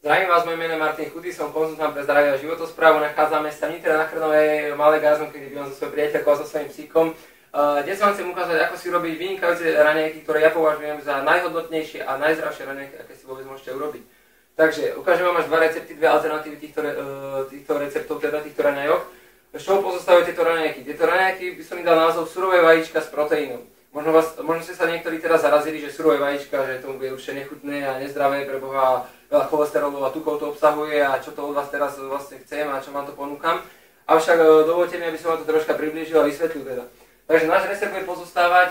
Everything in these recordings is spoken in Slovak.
Zdravím vás, moje meno je Martin Chudý, som konzultant pre zdravie a životosprávu. Nachádzame sa v Nitre na Chrnovej malej gazdonke, kde bývam so svojou priateľkou a so svojím psíkom. Dnes vám chcem ukázať, ako si robiť vynikajúce raňajky, ktoré ja považujem za najhodnotnejšie a najzdravšie raňajky, aké si vôbec môžete urobiť. Takže ukážem vám až dva recepty, dve alternatívy týchto receptov, teda týchto raňajok. Z čoho pozostávajú tieto raňajky? Tieto raňajky by som im dal názov surové vajíčka s proteínom. Možno ste sa niektorí teraz zarazili, že surové vajíčka, že tomu bude určite nechutné a nezdravé, pre Boha veľa cholesterolov a tukov to obsahuje a čo to od vás teraz vlastne chcem a čo vám to ponúkam. Avšak dovolte mi, aby som vám to troška priblížil a vysvetlil teda. Takže náš recept bude pozostávať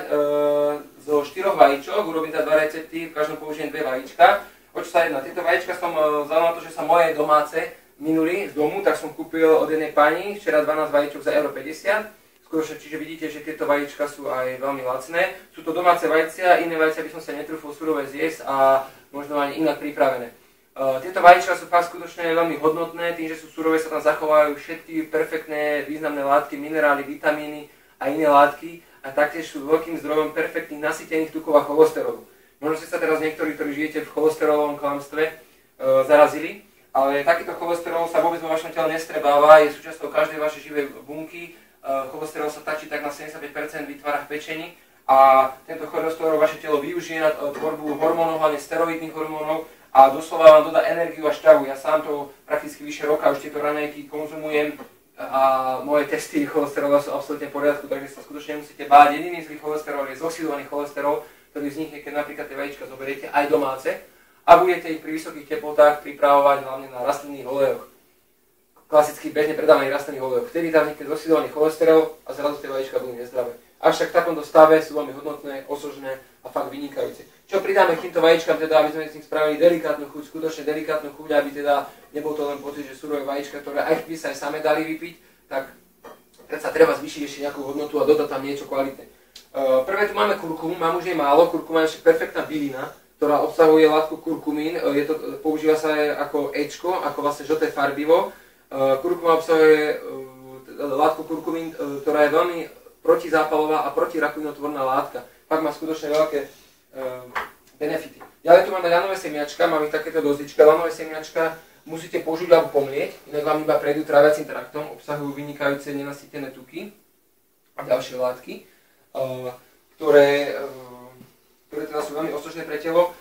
zo 4 vajíčok, urobím teda 2 recepty, v každom použijem 2 vajíčka. O čo sa jedná? Tieto vajíčka som vzal na to, že sa moje domáce minuli z domu, tak som kúpil od jednej pani včera 12 vajíčok za euro 50. Skutočne, čiže vidíte, že tieto vajíčka sú aj veľmi lacné. Sú to domáce vajcia, iné vajcia by som sa netrúfol surové zjesť a možno ani inak pripravené. Tieto vajíčka sú fakt skutočne veľmi hodnotné, tým, že sú surové, sa tam zachovajú všetky perfektné významné látky, minerály, vitamíny a iné látky a taktiež sú veľkým zdrojom perfektných nasýtených tukov a cholesterolu. Možno ste sa teraz niektorí, ktorí žijete v cholesterolovom klamstve, zarazili, ale takýto cholesterol sa vôbec vo vašom tele nestrebáva, je súčasťou každej vašej živej bunky. Cholesterol sa tačí tak na 75% vytvára v pečeni a tento cholesterol vaše telo využije na tvorbu hormónov, hlavne steroidných hormónov a doslova vám dodá energiu a šťavu. Ja sám to prakticky vyše roka už tieto raňajky konzumujem a moje testy cholesterolu sú absolútne v poriadku, takže sa skutočne nemusíte báť. Jediný zlý cholesterol je zoxidovaný cholesterol, ktorý vznikne, keď napríklad tie vajíčka zoberiete aj domáce a budete ich pri vysokých teplotách pripravovať hlavne na rastlinných olejoch. Klasicky bežne predávaných rastlinných olejov. Vtedy tam vznikne zoxidovaný cholesterol a zrazu tie vajíčka budú nezdravé. Avšak v takomto stave sú veľmi hodnotné, osožné a fakt vynikajúce. Čo pridáme k týmto vajíčkam, teda aby sme z nich spravili delikátnu chuť, skutočne delikátnu chuť, aby teda nebol to len pocit, že surové vajíčka, ktoré aj by sa aj same dali vypiť, tak predsa treba zvýšiť ešte nejakú hodnotu a dodať tam niečo kvalitné. Prvé tu máme kurkumu, mám už jej málo, kurkuma je ešte perfektná bylina, ktorá obsahuje látku kurkumín, používa sa aj ako Ečko, ako vlastne žlté farbivo. Kurkuma obsahuje látku kurkumín, ktorá je veľmi protizápalová a protirakovinotvorná látka. Fakt má skutočne veľké benefity. Ďalej tu máme lanové semiačka, mám ich takéto dozička. Lanové semiačka musíte požuť alebo pomlieť, inak vám iba prejdú tráviacím traktom, obsahujú vynikajúce nenasýtené tuky a ďalšie látky, ktoré teda sú veľmi osožné pre telo.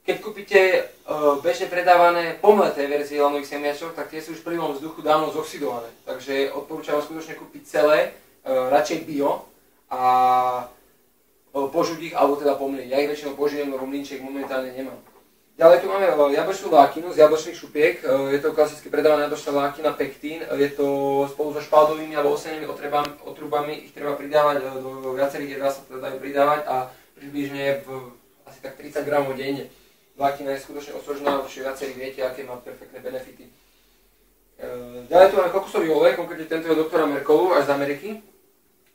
Keď kúpite bežne predávané pomleté verzie lanových semiačok, tak tie sú už v príjmom vzduchu dávno zoxidované. Takže odporúčam vám skutočne kúpiť celé, radšej bio a požuť ich, alebo teda pomlieť. Ja ich väčšinou požijem, lebo mlynček momentálne nemám. Ďalej tu máme jablčnú lákinu z jablčných šupiek. Je to klasicky predávaná jablčná lákina pektín. Je to spolu so špaldovými alebo osenými otrubami. Ich treba pridávať do viacerých jedál, sa teda dajú pridávať a približne asi tak 30 gramov denne. Vlákina je skutočne osožná, už viacerí viete, aké má perfektné benefity. Ďalej tu máme kokosový olej, konkrétne tento je doktora Merkolu, až z Ameriky.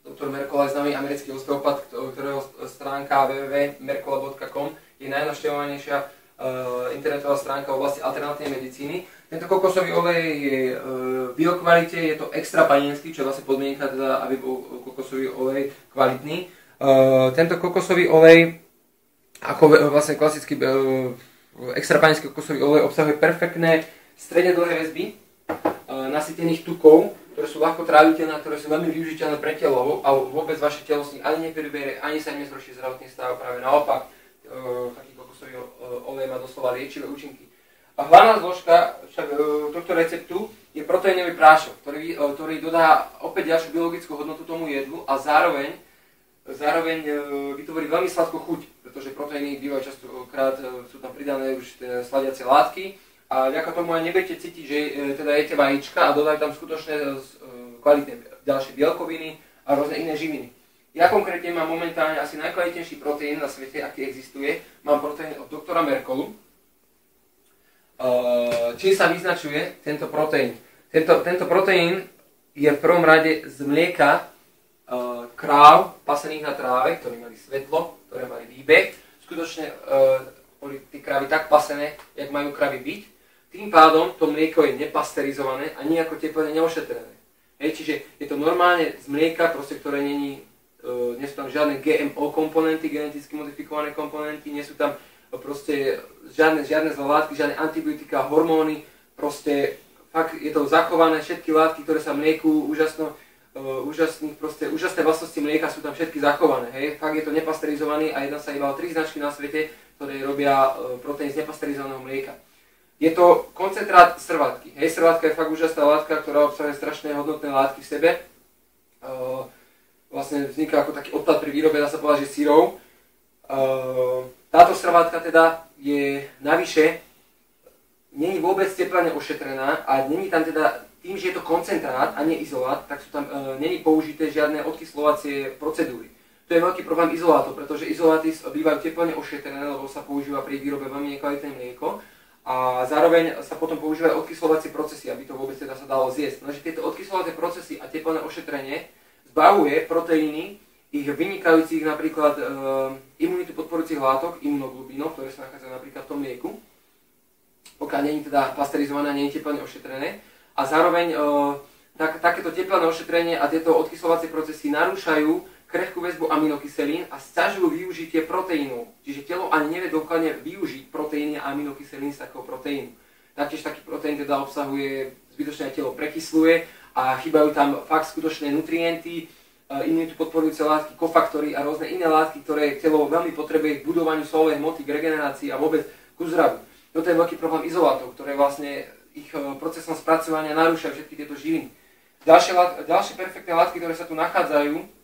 Doktor Merkol je známy americký osteopat, ktorého stránka www.merkola.com je najnavštevovanejšia internetová stránka v oblasti alternatívnej medicíny. Tento kokosový olej je v biokvalite, je to extra panenský, čo je vlastne podmienka, teda, aby bol kokosový olej kvalitný. Tento kokosový olej ako vlastne klasický extra panenský kokosový olej obsahuje perfektné stredne dlhé väzby nasýtených tukov, ktoré sú ľahko tráviteľné a ktoré sú veľmi využiteľné pre telo a vôbec vaše telo s nich ani nepribere, ani sa nezhorší zdravotný stav, práve naopak taký kokosový olej má doslova liečivé účinky. A hlavná zložka tohto receptu je proteínový prášok, ktorý dodá opäť ďalšiu biologickú hodnotu tomu jedlu a zároveň vytvorí veľmi sladkú chuť, pretože proteíny bývajú častokrát, sú tam pridané už sladiace látky a vďaka tomu aj nebudete cítiť, že teda jete vajíčka a dodajú tam skutočné kvalitné ďalšie bielkoviny a rôzne iné živiny. Ja konkrétne mám momentálne asi najkvalitnejší proteín na svete, aký existuje. Mám proteín od doktora Merkolu. Čím sa vyznačuje tento proteín? Tento proteín je v prvom rade z mlieka kráv pasených na tráve, ktorí mali svetlo, ktoré mali výbeh. Skutočne boli tí krávy tak pasené, jak majú krávy byť. Tým pádom to mlieko je nepasterizované a nejako teplne neošetrené. Čiže je to normálne z mlieka, ktoré nie sú tam žiadne GMO komponenty, geneticky modifikované komponenty, nie sú tam proste žiadne zlé látky, žiadne antibiotika, hormóny, proste fakt je to zachované, všetky látky, ktoré sa v mlieku, úžasné vlastnosti mlieka sú tam všetky zachované, hej. Fakt je to nepasterizovaný a jedná sa iba o 3 značky na svete, ktoré robia proteín z nepasterizovaného mlieka. Je to koncentrát srvátky. Hej, srvátka je fakt úžasná látka, ktorá obsahuje strašné hodnotné látky v sebe. Vlastne vzniká ako taký odpad pri výrobe, dá sa povedať, že syrov. Táto srvátka teda je navyše, nie je vôbec teplne ošetrená a není tam teda, tým, že je to koncentrát a nie izolát, tak sú tam není použité žiadne odkyslovacie procedúry. To je veľký problém izolátov, pretože izoláty bývajú teplne ošetrené, lebo sa používa pri výrobe veľmi nekvalitné mlieko. A zároveň sa potom používajú odkyslovacie procesy, aby to vôbec teda sa dalo zjesť. No, že tieto odkyslovacie procesy a teplné ošetrenie zbavuje proteíny ich vynikajúcich napríklad imunitu podporujúcich látok, imunoglobínov, ktoré sa nachádzajú napríklad v tom mlieku, pokiaľ nie je teda pasterizované a nie je teplne ošetrené. A zároveň takéto teplné ošetrenie a tieto odkyslovacie procesy narúšajú krehkú väzbu aminokyselín a sťažujú využitie proteínov. Čiže telo ani nevie dokladne využiť proteíny a aminokyselín z takého proteínu. Taktiež taký proteín teda obsahuje, zbytočné telo prekysluje a chýbajú tam fakt skutočné nutrienty, imunitu podporujúce látky, kofaktory a rôzne iné látky, ktoré telo veľmi potrebuje k budovaniu svalovej hmoty, k regenerácii a vôbec ku zdraviu. Toto je veľký problém izolátov, ktoré vlastne ich procesom spracovania narúšajú všetky tieto živiny. Ďalšie perfektné látky, ktoré sa tu nachádzajú,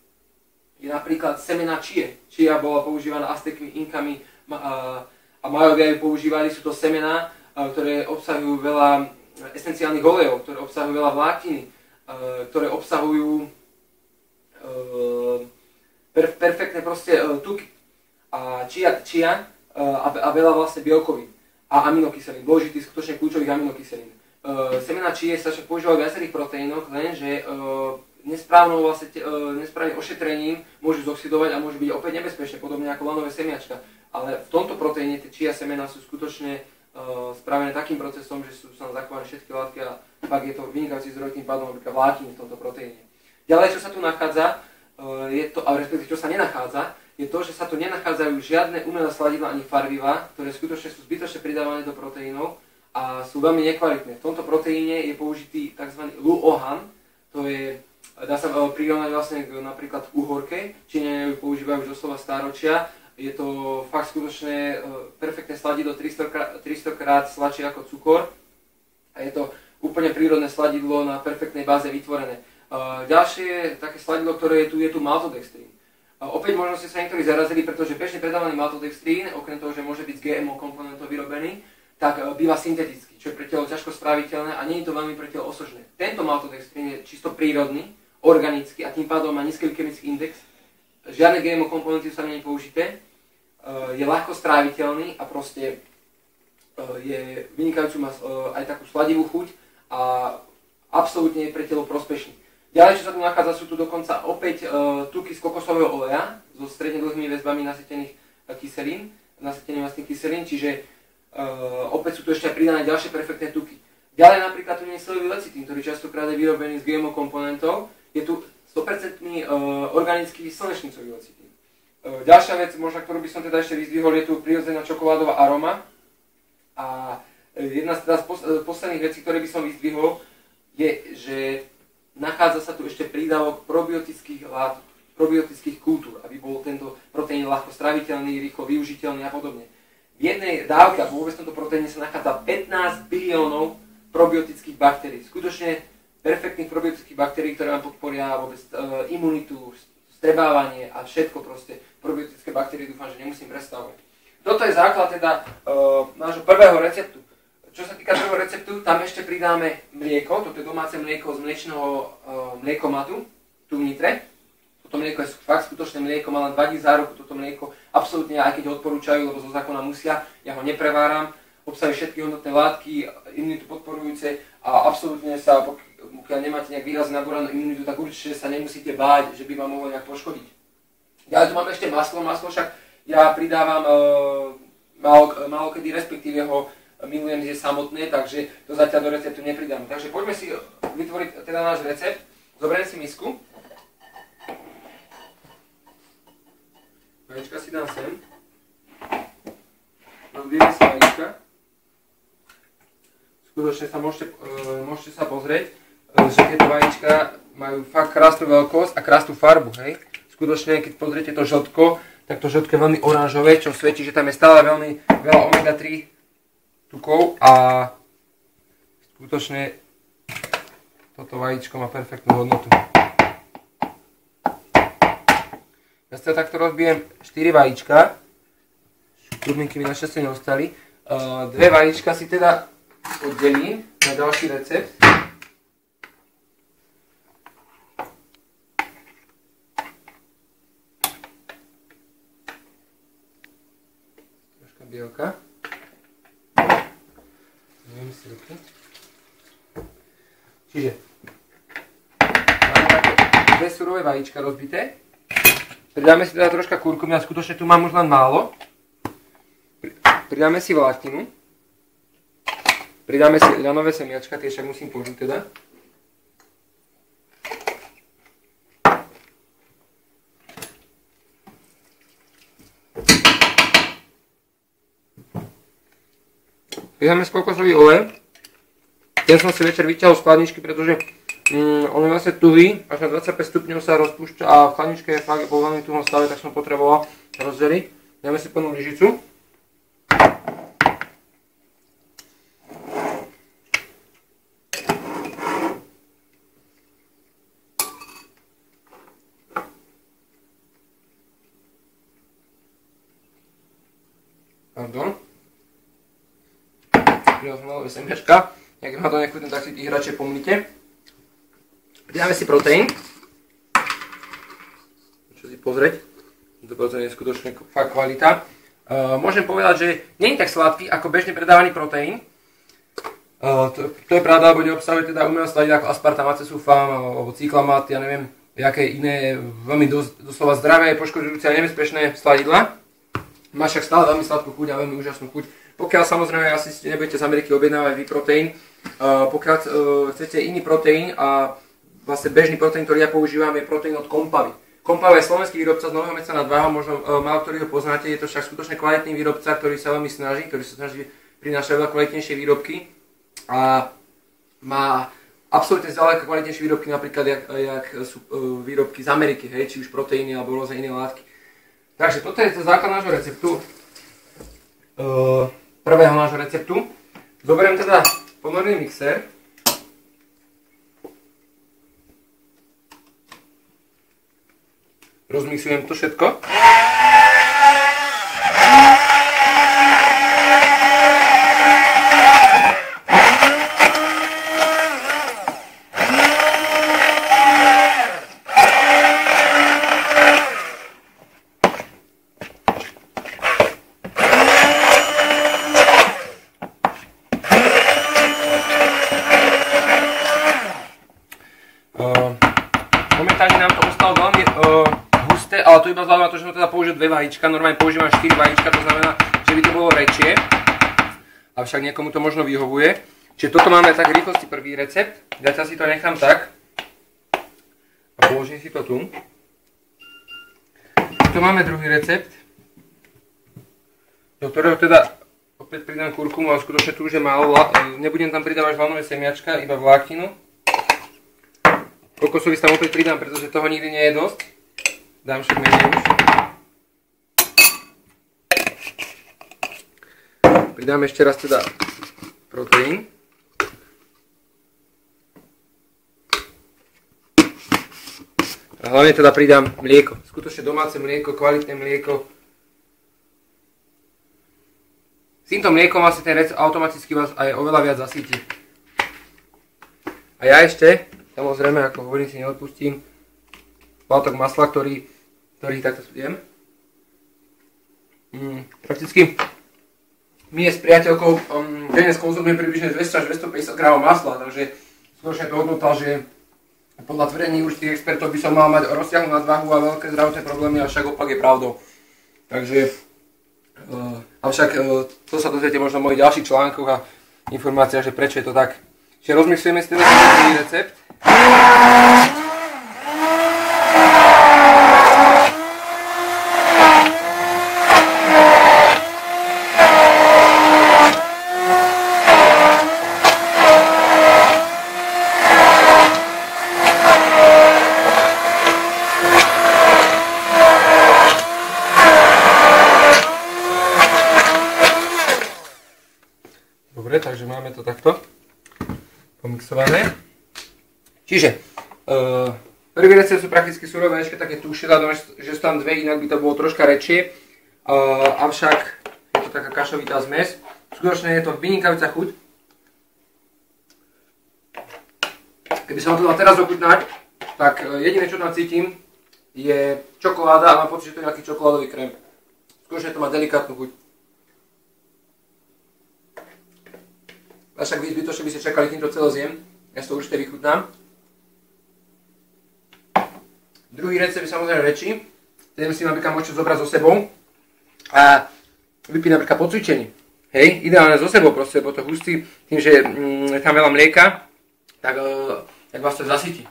je napríklad semena chia. Chia bola používaná Aztekmi, Inkami a Majovia ju používali. Sú to semená, ktoré obsahujú veľa esenciálnych olejov, ktoré obsahujú veľa vlákniny, ktoré obsahujú perfektné proste tuky. A chia a veľa vlastne bielkovín a aminokyselín, dôležitých skutočne kľúčových aminokyselín. Semená chia sa však používajú v viacerých proteínoch, lenže nesprávnym ošetrením môžu zoxidovať a môžu byť opäť nebezpečné, podobne ako lanové semiačka. Ale v tomto proteíne tie chia semená sú skutočne spravené takým procesom, že sú tam zachované všetky látky a pak je to vynikajúci zdroj tým pádom napríklad vláknin v tomto proteíne. Ďalej, čo sa tu nachádza, respektíve čo sa nenachádza, je to, že sa tu nenachádzajú žiadne umelé sladidlá ani farbivá, ktoré skutočne sú zbytočne pridávané do proteínov a sú veľmi nekvalitné. V tomto proteíne je použitý tzv. Luohan, to je, dá sa prirovnať vlastne napríklad k uhorke, Číňania ju používajú už doslova stáročia. Je to fakt skutočné perfektné sladidlo, 300 krát sladšie ako cukor a je to úplne prírodné sladidlo na perfektnej báze vytvorené. Ďalšie také sladidlo, ktoré je tu maltodextrín. Opäť možno ste sa niektorí zarazili, pretože bežne predávaný maltodextrín, okrem toho, že môže byť z GMO komponentov vyrobený, tak býva syntetický, čo je pre telo ťažko stráviteľné a nie je to veľmi pre telo osožné. Tento maltodextrín je čisto prírodný, organický a tým pádom má nízky glykemický index. Žiadne GMO komponenty sú sa nie použité, je ľahko stráviteľný a proste je vynikajúcu, má aj takú sladivú chuť a absolútne je pre telo prospešný. Ďalej, čo sa tu nachádza, sú tu dokonca opäť tuky z kokosového oleja so stredne dlhými väzbami nasytených kyselín, nasytených vlastných kyselín, čiže opäť sú tu ešte aj pridané ďalšie perfektné tuky. Ďalej napríklad tu nie je sojový lecitín, ktorý častokrát je vyrobený z GMO komponentov. Je tu 100% organický slnečný sojový lecitín. Ďalšia vec, možno, ktorú by som teda ešte vyzdvihol, je tu prirodzená čokoládová aroma. A jedna z posledných vecí, ktoré by som vyzdvihol, je, že nachádza sa tu ešte prídavok probiotických látok, probiotických kultúr, aby bol tento proteín ľahko straviteľný, rýchlo využiteľný a podobne. V jednej dávke, a vôbec v tomto proteíne sa nachádza 15 biliónov probiotických baktérií. Skutočne perfektných probiotických baktérií, ktoré vám podporia vôbec imunitu, strebávanie a všetko proste. Probiotické baktérie dúfam, že nemusím predstavovať. Toto je základ teda nášho prvého receptu. Čo sa týka prvého receptu, tam ešte pridáme mlieko. Toto je domáce mlieko z mliečného mliekomatu, tu v Nitre. Toto mlieko je fakt skutočné mlieko, má len 2 dní záruku. Toto mlieko absolútne, aj keď ho odporúčajú, lebo zo zákona musia, ja ho nepreváram. Obsahuje všetky hodnotné látky, imunitu podporujúce a absolútne sa, pokiaľ nemáte nejak výrazne nabúranú imunitu, tak určite sa nemusíte báť, že by vám mohlo nejak poškodiť. Ďalej tu máme ešte maslo. Maslo však ja pridávam málo kedy, respektíve ho milujem zjesť samotné, takže to zatiaľ do receptu nepridám. Takže poďme si vytvoriť teda náš recept. Zoberiem si misku. Vajíčka si dám sem. rozbijeme si vajíčka. Skutočne sa môžete sa pozrieť, že tieto vajíčka majú fakt krásnu veľkosť a krásnu farbu, hej. Skutočne, keď pozriete to žltko, tak to žltko je veľmi oranžové, čo svedčí, že tam je stále veľmi veľa omega-3 tukov a skutočne toto vajíčko má perfektnú hodnotu. Ja si takto rozbijem 4 vajíčka, krupinky mi našťastie neostali. 2 vajíčka si teda oddelím na ďalší recept. Troška bielka. Neviem si ruky. Čiže máme také 2 surové vajíčka rozbité. Pridáme si teda troška kurkumy, a skutočne tu mám už len málo. Pridáme si vlákninu. Pridáme si ľanové semiačka, tie však musím použiť teda. Pridáme si kokosový olej. Ten som si večer vyťahol z chladničky, pretože on je vlastne tuhý, až na 25 stupňov sa rozpúšťa a v chladničke je fakt vo veľmi tuhom stave, tak som potreboval rozdeliť. Dáme si plnú lyžicu. Pardon. Pridal som malé semiačka. Ak ma to nechutné, tak si ich radšej pomýte. Pridáme si proteín. Čo si pozrieť. To proteín je skutočne fakt kvalita. Môžem povedať, že nie je tak sladký ako bežne predávaný proteín. To je pravda, lebo neobsahuje teda umelé sladidlá ako aspartam, acesulfám alebo cyklamat, ja neviem, jaké iné veľmi doslova zdravé, poškodzujúce a nebezpečné sladidlá. Má však stále veľmi sladkú chuť a veľmi úžasnú chuť. Pokiaľ samozrejme asi si nebudete z Ameriky objednávať vy proteín, pokiaľ chcete iný proteín a vlastne bežný proteín, ktorý ja používam, je proteín od Kompavy. Kompava je slovenský výrobca z Nového Mesta nad Váhom, možno málo ktorí ho poznáte, je to však skutočne kvalitný výrobca, ktorý sa veľmi snaží, prinášať veľa kvalitnejšie výrobky a má absolútne zďaleka kvalitnejšie výrobky, napríklad jak sú výrobky z Ameriky, hej, či už proteíny alebo rôzne iné látky. Takže toto je to základ nášho receptu, prvého nášho receptu. Zoberiem teda ponorný mixér. Rozmixujem to všetko. Momentálne nám to ostalo veľmi husté, ale to iba vzhľadom na to, že som teda použil 2 vajíčka, normálne používam 4 vajíčka, to znamená, že by to bolo väčšie. Avšak niekomu to možno vyhovuje. Čiže toto máme tak v rýchlosti prvý recept. Zatiaľ si to nechám tak. A položím si to tu. Tu máme druhý recept, do ktorého teda opäť pridám kurkumu, ale skutočne tu už je málo. Nebudem tam pridávať lanové semiačka, iba vlákninu. Kokosový tam opäť pridám, pretože toho nikdy nie je dosť. Dám však menej už. Pridám ešte raz teda proteín. A hlavne teda pridám mlieko. Skutočne domáce mlieko, kvalitné mlieko. S týmto mliekom vlastne ten recept automaticky vás aj oveľa viac zasíti. A ja ešte, samozrejme, ako hovorím, si neodpustím plátok masla, ktorý takto jem. Prakticky my s priateľkou denne skonzumujem približne 200 až 250 g masla, takže skutočne to hodnota, že podľa tvrdení určitých expertov by som mal mať rozsiahlu nadváhu a veľké zdravotné problémy, avšak opak je pravdou. Takže, avšak to sa dozviete možno v mojich ďalších článkoch a informáciách, že prečo je to tak. Čiže rozmyslíme si teda prvý recept. Dobre, takže máme to takto pomixované. Čiže prvý recept sú prakticky surové vajíčka, také tušila, že sú tam dve, inak by to bolo troška rečie. Avšak je to taká kašovitá zmes. Skutočne je to vynikajúca chuť. Keby som to dal teraz ochutnať, tak jediné, čo tam cítim, je čokoláda a mám pocit, že to je nejaký čokoládový krém. Skutočne to má delikátnu chuť. Však vy zbytočne by ste čakali, kým to celé zjem. Ja si to určite vychutnám. Druhý recept je samozrejme väčší. Ten si napríklad môžete zobrať so sebou a vypiť napríklad po cvičení. Hej, ideálne so sebou proste, lebo to hustý, tým, že je tam veľa mlieka, tak vás to zasytí.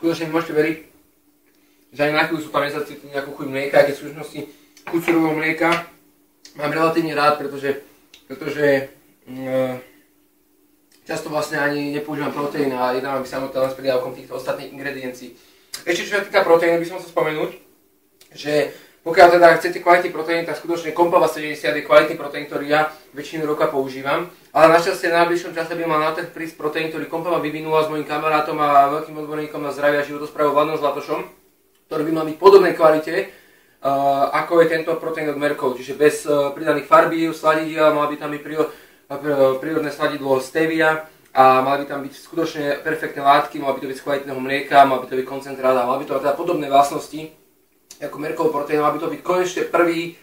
Skutočne môžete veriť, že ani na chvíľu sú tam nezacítiť nejakú chuť mlieka, aj keď v skutočnosti chuť surového mlieka mám relatívne rád, pretože často vlastne ani nepoužívam proteín a jedávam by samotné len s pridávkom týchto ostatných ingrediencií. Ešte čo sa týka proteínu, by som chcel spomenúť, že pokiaľ teda chcete kvalitný proteín, tak skutočne Kompava 70 je kvalitný proteín, ktorý ja väčšinu roka používam. Ale našťastie v najbližšom čase by mal na ten prísť proteín, ktorý Kompava vyvinula s mojím kamarátom a veľkým odborníkom na zdravie a životosprávu Vladom Zlatošom, ktorý by mal byť v podobnej kvalite, ako je tento proteín od Merkov. Čiže bez pridaných farbív, sladidiel, mal by tam byť prírodné sladidlo stevia a mali by tam byť skutočne perfektné látky, mal by to byť z kvalitného mlieka, mal by to byť koncentrát a mal by to mať teda podobné vlastnosti ako Merkov proteín, mal by to byť konečne prvý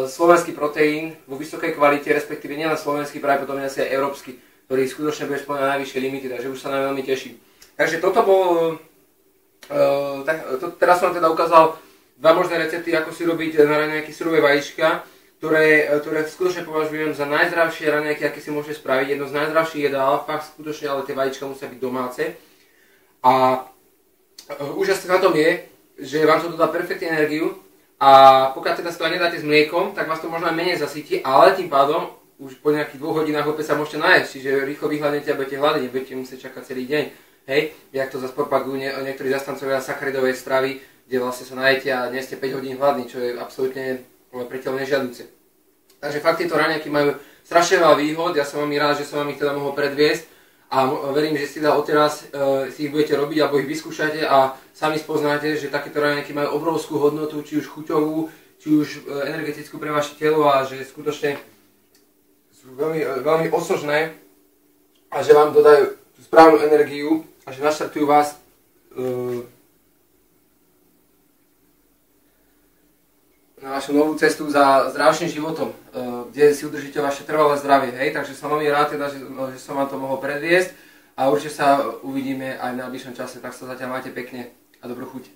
slovenský proteín vo vysokej kvalite, respektíve nielen slovenský, práve potom asi aj európsky, ktorý skutočne bude spĺňať najvyššie limity, takže už sa nám veľmi teším. Takže toto bol, teraz som vám teda ukázal dva možné recepty, ako si robiť na raňajky surové vajíčka, ktoré skutočne považujem za najzdravšie raňajky, aké si môžete spraviť. Jedno z najzdravších jedál, fakt skutočne, ale tie vajíčka musia byť domáce. A úžasné na tom je, že vám to dodá perfektnú energiu a pokiaľ teda si to nedáte s mliekom, tak vás to možno aj menej zasytí, ale tým pádom už po nejakých 2 hodinách opäť sa môžete najesť, čiže rýchlo vyhľadnete a budete hladní, nebudete musieť čakať celý deň. Hej, jak to zase propagujú niektorí zastancovia sacharidovej stravy, kde vlastne sa najete a nie ste 5 hodín hladní, čo je absolútne pre telo nežiaduce. Takže fakt tieto raňajky majú strašne veľa výhod, ja som veľmi rád, že som vám ich teda mohol predviesť. A verím, že si teda odteraz si ich budete robiť alebo ich vyskúšate a sami spoznáte, že takéto raňajky majú obrovskú hodnotu, či už chuťovú, či už energetickú pre vaše telo a že skutočne sú veľmi, veľmi osožné a že vám dodajú tú správnu energiu a že naštartujú vás na vašu novú cestu za zdravším životom, kde si udržíte vaše trvalé zdravie, hej, takže som veľmi rád teda, že som vám to mohol predviesť a určite sa uvidíme aj v najbližšom čase, tak sa zatiaľ majte pekne a dobrú chuť.